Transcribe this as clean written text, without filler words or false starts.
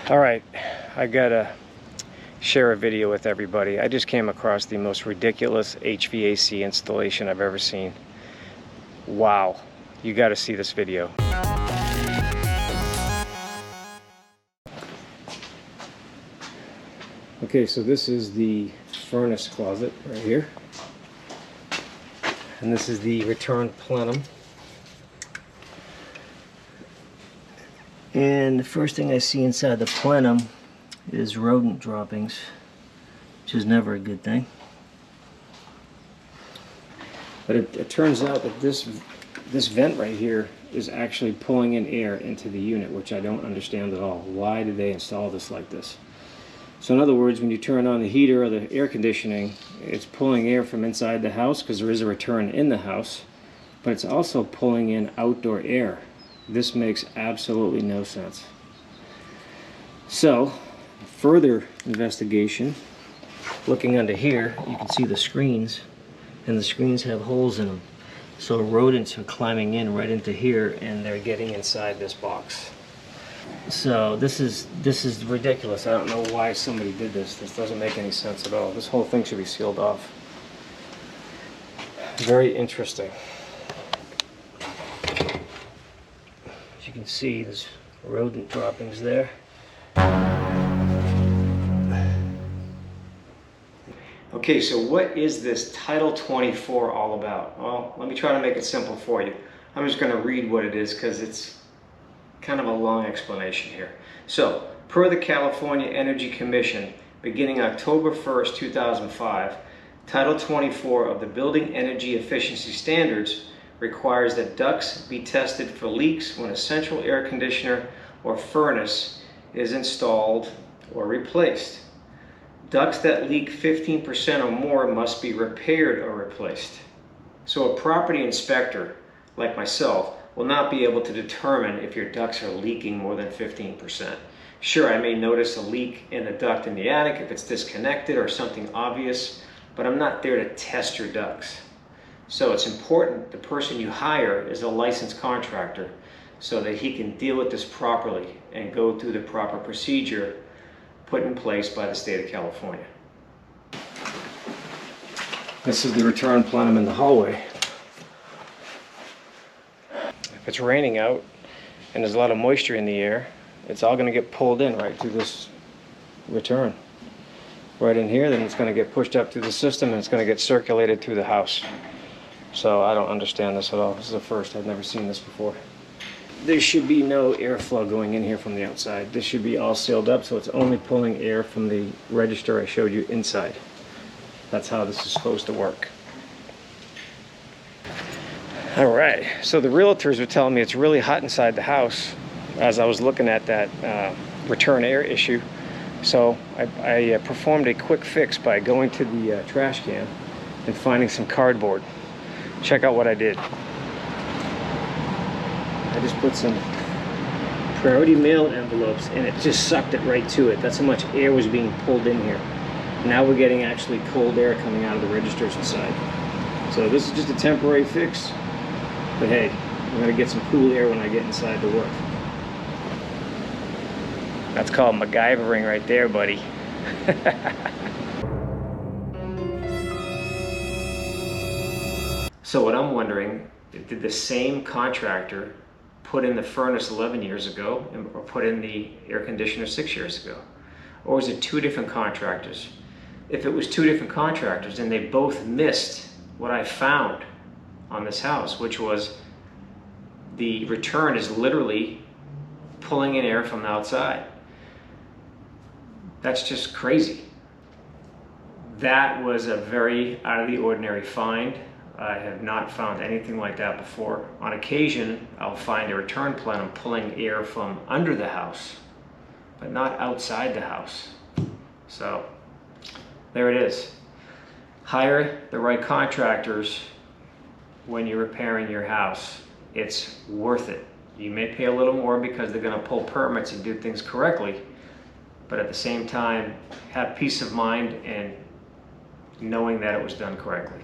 All right, I gotta share a video with everybody. I just came across the most ridiculous HVAC installation I've ever seen. Wow, you gotta see this video. Okay, so this is the furnace closet right here. And this is the return plenum. And the first thing I see inside the plenum is rodent droppings, which is never a good thing. But it turns out that this vent right here is actually pulling in air into the unit, which I don't understand at all. Why did they install this like this? So in other words, when you turn on the heater or the air conditioning, it's pulling air from inside the house because there is a return in the house, but it's also pulling in outdoor air. This makes absolutely no sense. So, further investigation, looking under here, you can see the screens, and the screens have holes in them. So rodents are climbing in right into here, and they're getting inside this box. So this is ridiculous. I don't know why somebody did this. This doesn't make any sense at all. This whole thing should be sealed off. Very interesting. As you can see, there's rodent droppings there. Okay, so what is this Title 24 all about? Well, let me try to make it simple for you. I'm just going to read what it is because it's kind of a long explanation here. So, per the California Energy Commission, beginning October 1st, 2005, Title 24 of the Building Energy Efficiency Standards requires that ducts be tested for leaks when a central air conditioner or furnace is installed or replaced. Ducts that leak 15% or more must be repaired or replaced. So a property inspector, like myself, will not be able to determine if your ducts are leaking more than 15%. Sure, I may notice a leak in the duct in the attic if it's disconnected or something obvious, but I'm not there to test your ducts. So it's important the person you hire is a licensed contractor so that he can deal with this properly and go through the proper procedure put in place by the state of California. This is the return plenum in the hallway. If it's raining out and there's a lot of moisture in the air, it's all going to get pulled in right through this return. Right in here, then it's going to get pushed up through the system and it's going to get circulated through the house. So I don't understand this at all. This is the first. I've never seen this before. There should be no airflow going in here from the outside. This should be all sealed up, so it's only pulling air from the register I showed you inside. That's how this is supposed to work. All right, so the realtors were telling me it's really hot inside the house as I was looking at that return air issue. So I performed a quick fix by going to the trash can and finding some cardboard. Check out what I did. I just put some priority mail envelopes and it just sucked it right to it. That's how much air was being pulled in here. Now we're getting actually cold air coming out of the registers inside. So this is just a temporary fix. But hey, I'm gonna get some cool air when I get inside to work. That's called MacGyvering right there, buddy. So what I'm wondering, did the same contractor put in the furnace 11 years ago or put in the air conditioner 6 years ago? Or is it two different contractors? If it was two different contractors, then they both missed what I found on this house, which was the return is literally pulling in air from the outside. That's just crazy. That was a very out of the ordinary find. I have not found anything like that before. On occasion, I'll find a return plenum pulling air from under the house, but not outside the house. So, there it is. Hire the right contractors when you're repairing your house. It's worth it. You may pay a little more because they're going to pull permits and do things correctly, but at the same time, have peace of mind and knowing that it was done correctly.